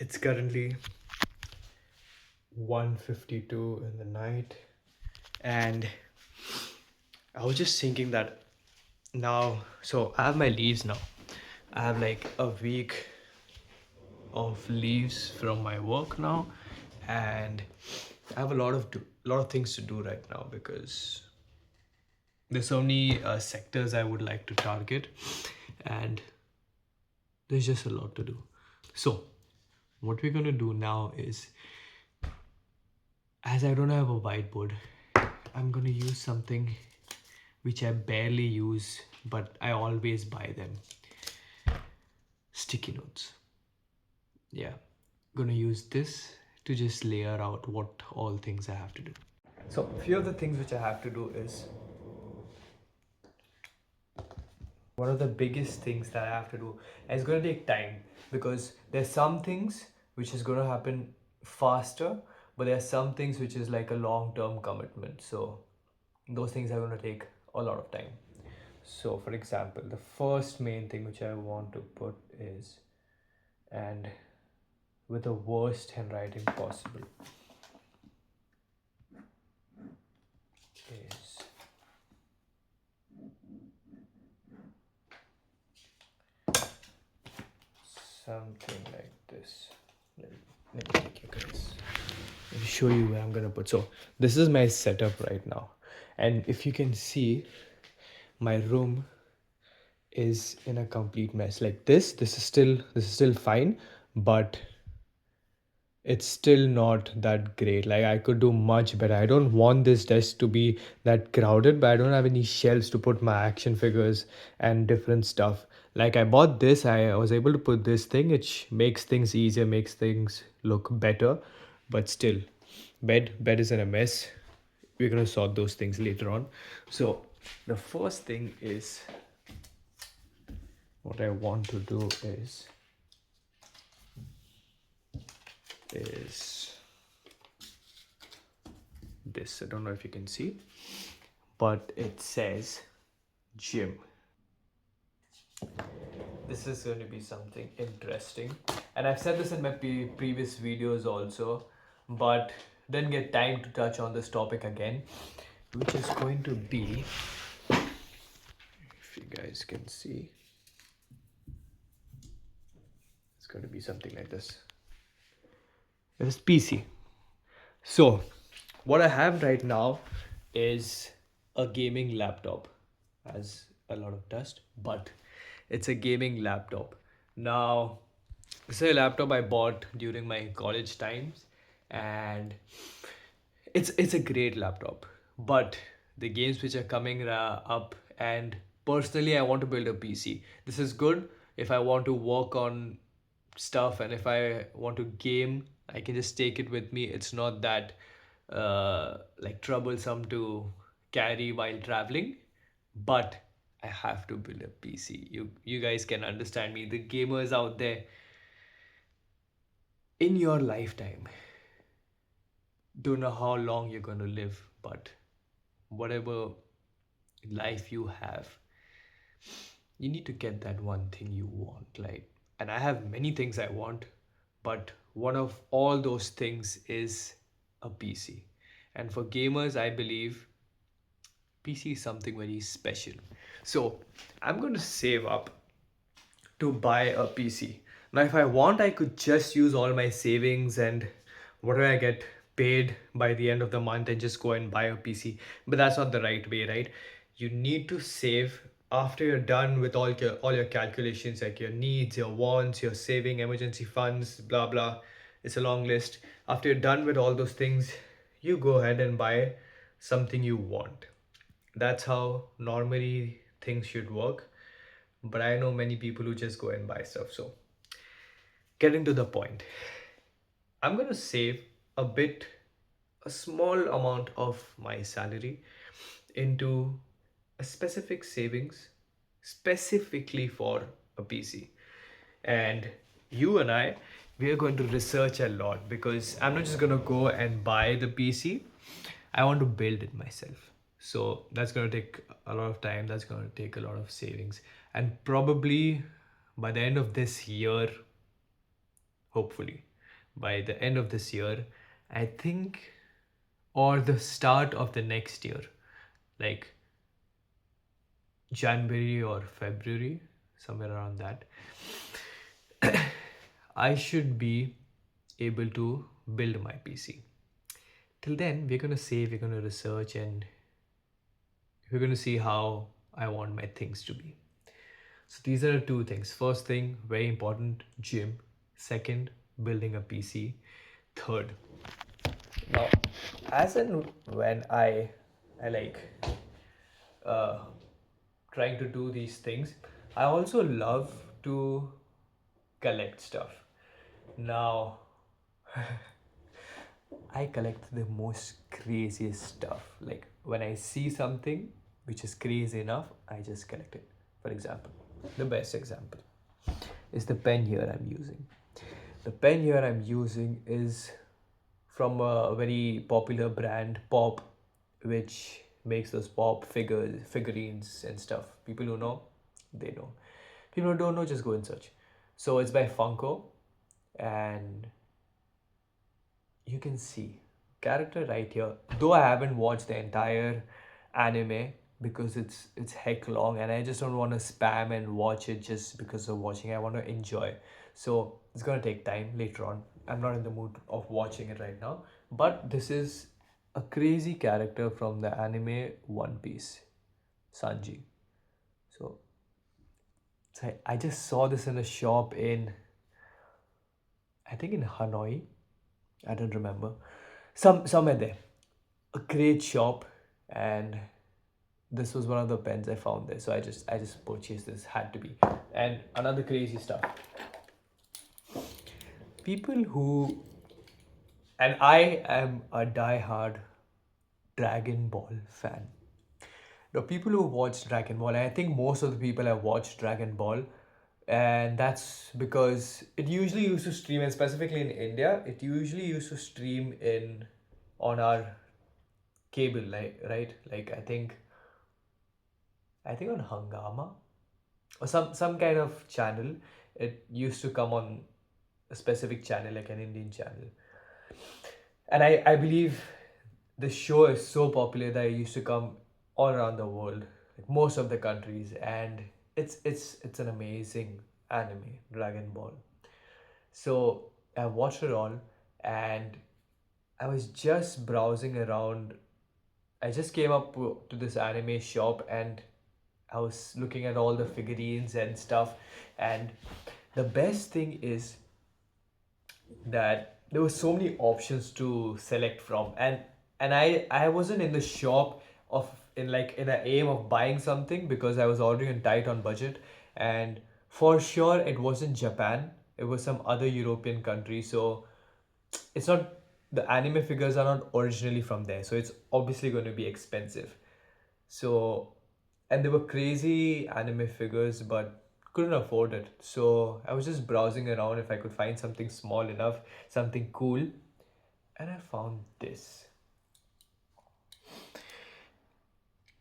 It's currently 1:52 in the night, and I was just thinking that now, so I have my leaves now. I have like a week of leaves from my work now, and I have lot of things to do right now because there's so many sectors I would like to target, and there's just a lot to do. So what we're gonna do now is, as I don't have a whiteboard, I'm gonna use something which I barely use, but I always buy them. Sticky notes. Yeah, gonna use this to just layer out what all things I have to do. So a few of the things which I have to do is, one of the biggest things that I have to do, and it's going to take time because there's some things which is going to happen faster, but there are some things which is like a long-term commitment. So those things are going to take a lot of time. So for example, the first main thing which I want to put is, and with the worst handwriting possible, is something like this. Let me take you guys. Let me show you where I'm gonna put. So this is my setup right now, and if you can see, my room is in a complete mess. Like this is still fine, but it's still not that great. Like I could do much better. I don't want this desk to be that crowded, but I don't have any shelves to put my action figures and different stuff. Like I bought this, I was able to put this thing, which makes things easier, makes things look better, but still, bed is in a mess. We're gonna sort those things later on. So the first thing is, what I want to do is this. I don't know if you can see, but it says gym. This is going to be something interesting, and I've said this in my previous videos also, but didn't get time to touch on this topic again, which is going to be, if you guys can see, it's going to be something like this. It is PC. So what I have right now is a gaming laptop. Has a lot of dust, but it's a gaming laptop. Now, this is a laptop I bought during my college times, and it's a great laptop. But the games which are coming up, and personally, I want to build a PC. This is good if I want to work on stuff, and if I want to game, I can just take it with me. It's not that like troublesome to carry while traveling, but I have to build a PC. You guys can understand me. The gamers out there, in your lifetime, don't know how long you're going to live, but whatever life you have, you need to get that one thing you want. Like, and I have many things I want, but one of all those things is a PC. And for gamers, I believe PC is something very special. So I'm going to save up to buy a PC. Now, if I want, I could just use all my savings and whatever I get paid by the end of the month and just go and buy a PC. But that's not the right way, right? You need to save after you're done with all your calculations, like your needs, your wants, your saving, emergency funds, blah blah. It's a long list. After you're done with all those things, you go ahead and buy something you want. That's how normally things should work, but I know many people who just go and buy stuff. So, getting to the point, I'm going to save a bit, a small amount of my salary into a specific savings specifically for a PC. And you and I, we are going to research a lot because I'm not just going to go and buy the PC. I want to build it myself. So that's going to take a lot of time. That's going to take a lot of savings. And probably by the end of this year, hopefully, by the end of this year, I think, or the start of the next year, like January or February, somewhere around that, I should be able to build my PC. Till then, we're going to save, we're going to research, and we're going to see how I want my things to be. So these are the two things. First thing, very important, gym. Second, building a PC. Third, now, as and when I like uh, trying to do these things, I also love to collect stuff. Now, I collect the most craziest stuff. Like when I see something which is crazy enough, I just collect it. For example, the best example is the pen here I'm using. The pen here I'm using is from a very popular brand, Pop, which makes those pop figurines and stuff. People who know, they know. People who don't know, just go and search. So it's by Funko, and you can see character right here. Though I haven't watched the entire anime because it's heck long, and I just don't want to spam and watch it just because of watching. I want to enjoy. So it's gonna take time later on. I'm not in the mood of watching it right now. But this is a crazy character from the anime One Piece, Sanji. So, I just saw this in a shop in, I think in Hanoi. I don't remember. Somewhere there. A great shop, and this was one of the pens I found there. So I just purchased this. Had to be. And another crazy stuff. People who, and I am a die-hard Dragon Ball fan. The people who watch Dragon Ball, and I think most of the people have watched Dragon Ball, and that's because it usually used to stream, and specifically in India, it usually used to stream in on our cable, like right, like I think on Hangama or some kind of channel. It used to come on a specific channel, like an Indian channel, and I believe the show is so popular that it used to come all around the world, like most of the countries, and it's an amazing anime, Dragon Ball. So I watched it all, and I was just browsing around. I just came up to this anime shop, and I was looking at all the figurines and stuff. And the best thing is that there were so many options to select from, and I wasn't in the shop of in like in an aim of buying something because I was already in tight on budget, and for sure it wasn't Japan, it was some other European country. So it's not, the anime figures are not originally from there, so it's obviously going to be expensive. So, and they were crazy anime figures, but couldn't afford it. So I was just browsing around if I could find something small enough, something cool, and I found this.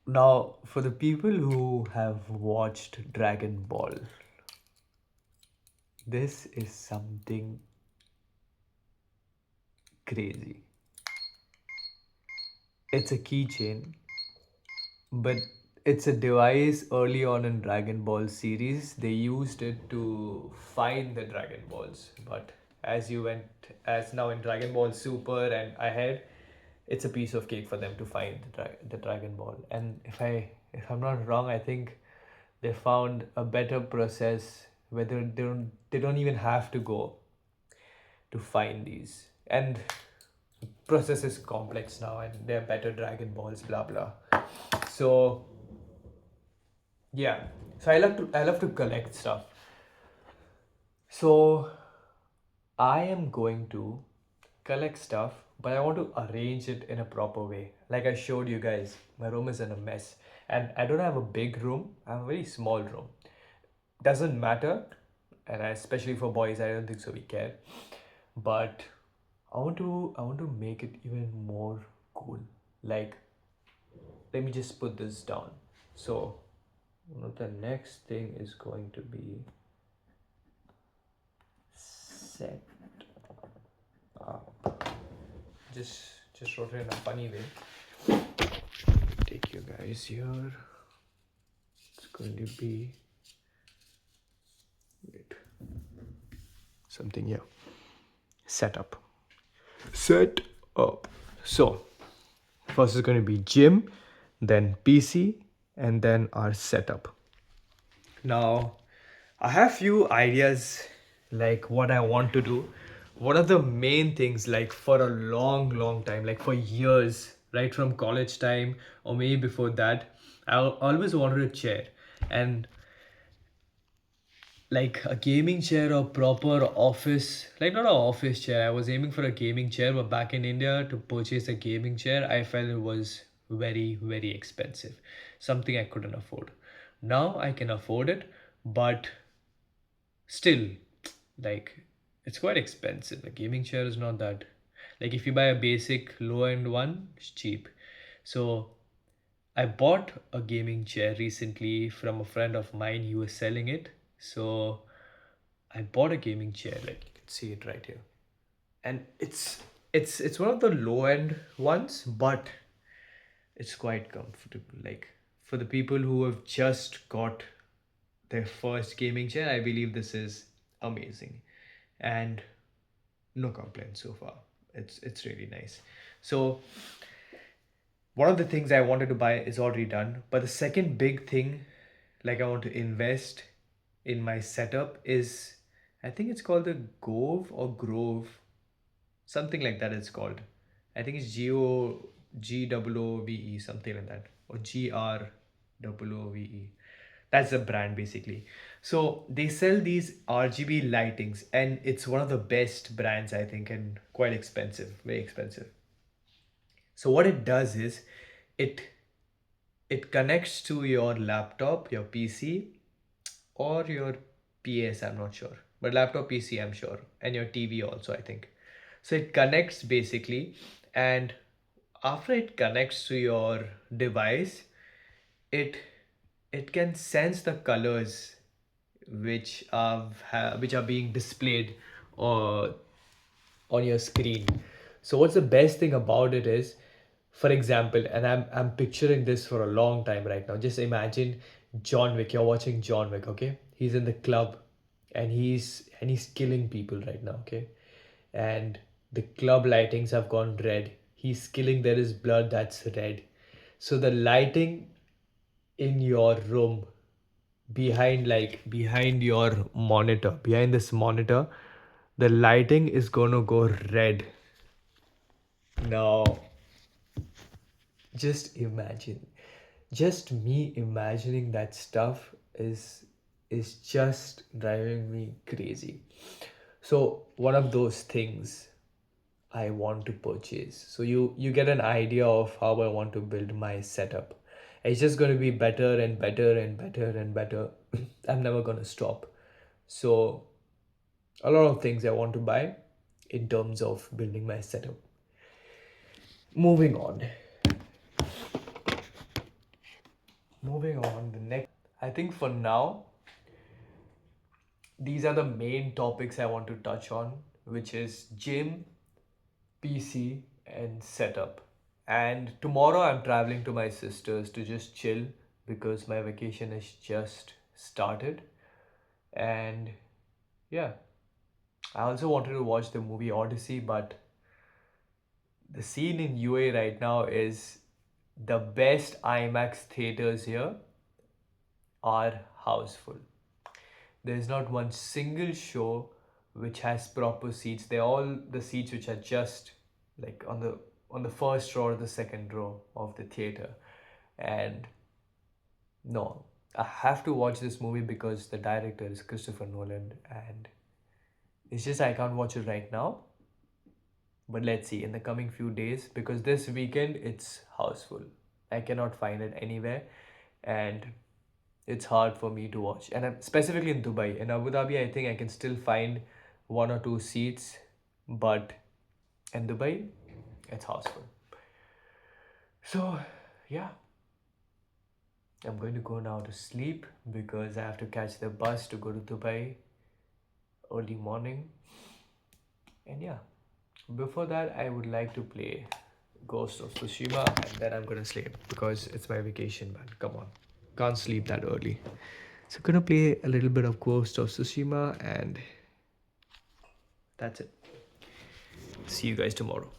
Now, for the people who have watched Dragon Ball, this is something crazy. It's a keychain, but it's a device early on in Dragon Ball series. They used it to find the Dragon Balls. But as now in Dragon Ball Super and ahead, it's a piece of cake for them to find the Dragon Ball. And if I'm not wrong, I think they found a better process where they don't even have to go to find these. And process is complex now, and they're better Dragon Balls, blah blah. So yeah, so I love to collect stuff. So I am going to collect stuff, but I want to arrange it in a proper way. Like I showed you guys, my room is in a mess, and I don't have a big room. I have a very small room. Doesn't matter, and especially for boys, I don't think so we care. But I want to make it even more cool. Like, let me just put this down. So the next thing is going to be set. just wrote it in a funny way. Take you guys here. It's going to be wait, something here. Setup. Set up. So first is going to be gym, then PC, and then our setup. Now, I have few ideas like what I want to do. One of the main things, like for a long, long time, like for years, right from college time or maybe before that, always wanted a chair. And like a gaming chair or proper office, like not an office chair. I was aiming for a gaming chair, but back in India to purchase a gaming chair, I felt it was very, very expensive, something I couldn't afford. Now I can afford it, but still, like it's quite expensive. A gaming chair is not that, like if you buy a basic low end one, it's cheap. So I bought a gaming chair recently from a friend of mine. He was selling it. So I bought a gaming chair, like you can see it right here. And it's one of the low end ones, but it's quite comfortable. Like for the people who have just got their first gaming chair, I believe this is amazing. And no complaints so far. It's really nice. So one of the things I wanted to buy is already done. But the second big thing, like I want to invest in my setup is, I think it's called the Gove or Grove, something like that. It's called. I think it's GOVE, something like that, or GROOVE. That's the brand basically. So they sell these RGB lightings, and it's one of the best brands I think, and quite expensive, very expensive. So what it does is, it it connects to your laptop, your PC, or your PS, I'm not sure. But laptop, PC, I'm sure. And your TV also, I think. So it connects basically. And after it connects to your device, it it can sense the colors which are being displayed or on your screen. So what's the best thing about it is, for example, and I'm picturing this for a long time right now. Just imagine John Wick. You're watching John Wick, okay? He's in the club, and he's killing people right now, okay? And the club lightings have gone red. He's killing. There is blood that's red. So the lighting in your room, behind your monitor, behind this monitor, the lighting is gonna go red. Now just imagine, just me imagining that stuff is just driving me crazy. So one of those things I want to purchase. So you get an idea of how I want to build my setup. It's just going to be better and better and better and better. I'm never going to stop. So a lot of things I want to buy in terms of building my setup. Moving on. The next, I think for now, these are the main topics I want to touch on, which is gym, PC, and setup. And tomorrow I'm traveling to my sister's to just chill because my vacation has just started. And yeah, I also wanted to watch the movie Odyssey, but the scene in UA right now is the best IMAX theaters here are houseful. There's not one single show which has proper seats. They're all the seats which are just like on the first row or the second row of the theater. And no, I have to watch this movie because the director is Christopher Nolan, and it's just I can't watch it right now. But let's see in the coming few days, because this weekend it's houseful. I cannot find it anywhere, and it's hard for me to watch. And I'm specifically in Dubai. In Abu Dhabi, I think I can still find one or two seats, but in Dubai, it's houseful. So, yeah, I'm going to go now to sleep because I have to catch the bus to go to Dubai early morning. And yeah, Before that, I would like to play Ghost of Tsushima, and then I'm gonna sleep because it's my vacation, man. Come on, can't sleep that early. So gonna play a little bit of Ghost of Tsushima, and that's it. See you guys tomorrow.